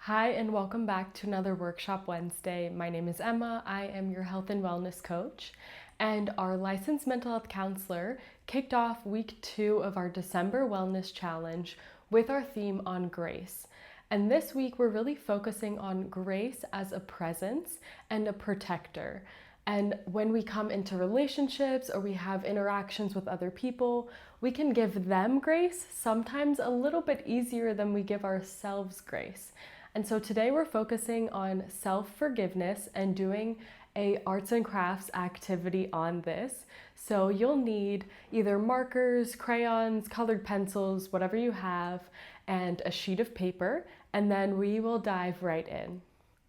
Hi, and welcome back to another Workshop Wednesday. My name is Emma. I am your health and wellness coach, and our licensed mental health counselor kicked off week 2 of our December Wellness Challenge with our theme on grace. And this week, we're really focusing on grace as a presence and a protector. And when we come into relationships or we have interactions with other people, we can give them grace, sometimes a little bit easier than we give ourselves grace. And so today we're focusing on self-forgiveness and doing a arts and crafts activity on this. So you'll need either markers, crayons, colored pencils, whatever you have, and a sheet of paper, and then we will dive right in.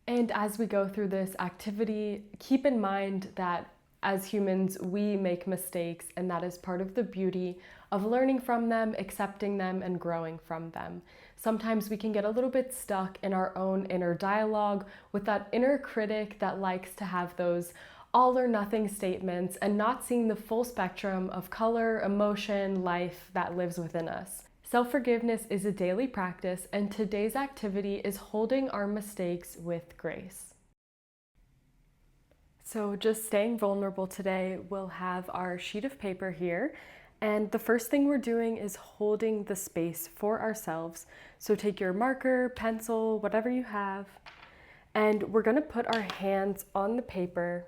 And as we go through this activity, keep in mind that as humans, we make mistakes, and that is part of the beauty of learning from them, accepting them, and growing from them. Sometimes we can get a little bit stuck in our own inner dialogue with that inner critic that likes to have those all or nothing statements and not seeing the full spectrum of color, emotion, life that lives within us. Self-forgiveness is a daily practice, and today's activity is holding our mistakes with grace. So just staying vulnerable today, we'll have our sheet of paper here. And the first thing we're doing is holding the space for ourselves. So take your marker, pencil, whatever you have, and we're gonna put our hands on the paper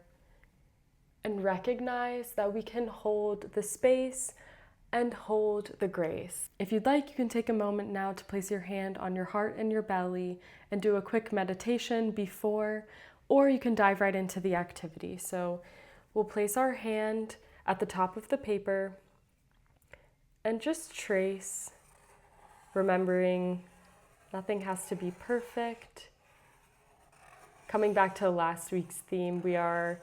and recognize that we can hold the space and hold the grace. If you'd like, you can take a moment now to place your hand on your heart and your belly and do a quick meditation before, or you can dive right into the activity. So we'll place our hand at the top of the paper and just trace, remembering nothing has to be perfect. Coming back to last week's theme, we are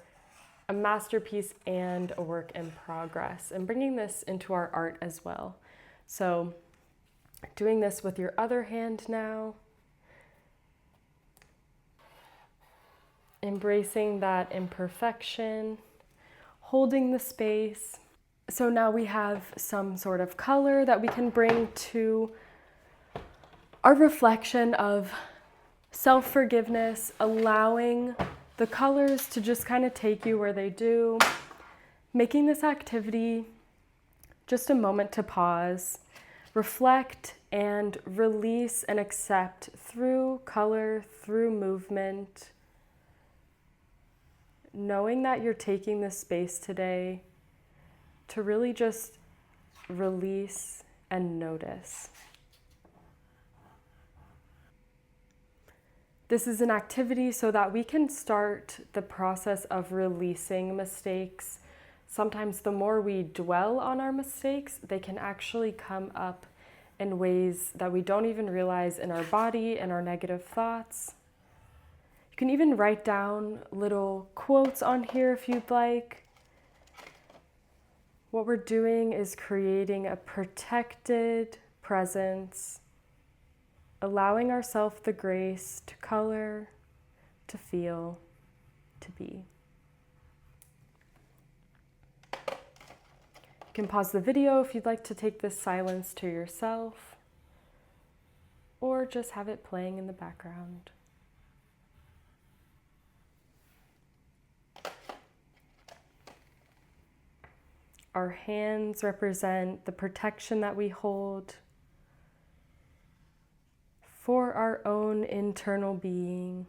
a masterpiece and a work in progress, and bringing this into our art as well. So doing this with your other hand now, embracing that imperfection, holding the space. So now we have some sort of color that we can bring to our reflection of self-forgiveness, allowing the colors to just kind of take you where they do, making this activity just a moment to pause, reflect, and release and accept through color, through movement, knowing that you're taking this space today to really just release and notice. This is an activity so that we can start the process of releasing mistakes. Sometimes the more we dwell on our mistakes, they can actually come up in ways that we don't even realize in our body and our negative thoughts. You can even write down little quotes on here if you'd like. What we're doing is creating a protected presence, allowing ourselves the grace to color, to feel, to be. You can pause the video if you'd like to take this silence to yourself, or just have it playing in the background. Our hands represent the protection that we hold for our own internal being.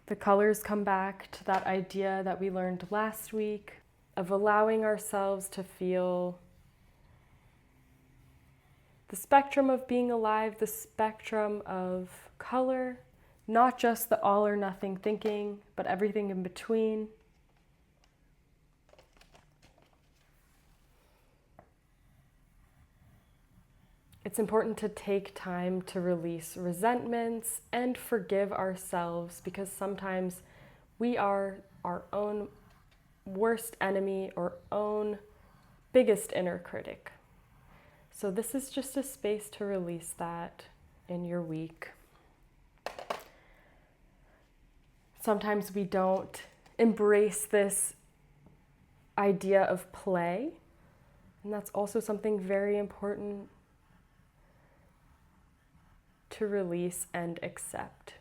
The colors come back to that idea that we learned last week of allowing ourselves to feel the spectrum of being alive, the spectrum of color, not just the all or nothing thinking, but everything in between. It's important to take time to release resentments and forgive ourselves, because sometimes we are our own worst enemy or own biggest inner critic. So this is just a space to release that in your week. Sometimes we don't embrace this idea of play. And that's also something very important to release and accept.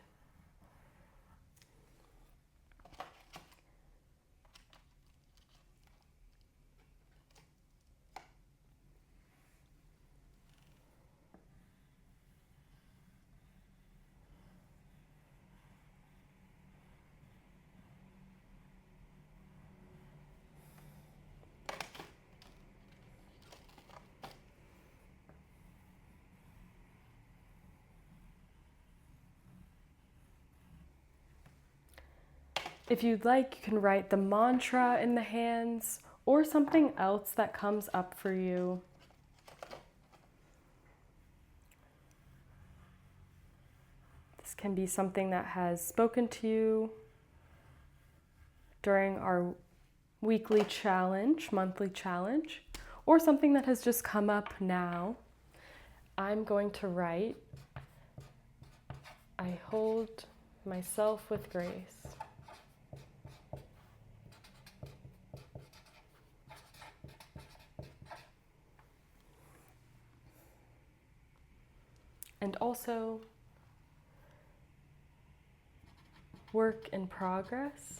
If you'd like, you can write the mantra in the hands or something else that comes up for you. This can be something that has spoken to you during our weekly challenge, monthly challenge, or something that has just come up now. I'm going to write, I hold myself with grace. And also, work in progress.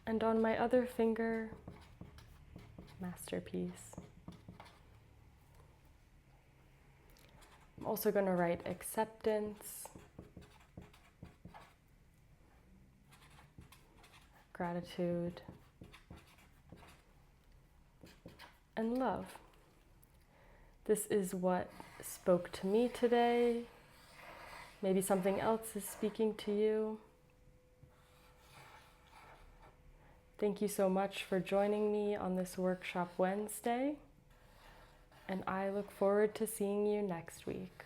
And on my other finger, masterpiece. I'm also going to write acceptance, gratitude, and love. This is what spoke to me today. Maybe something else is speaking to you. Thank you so much for joining me on this Workshop Wednesday, and I look forward to seeing you next week.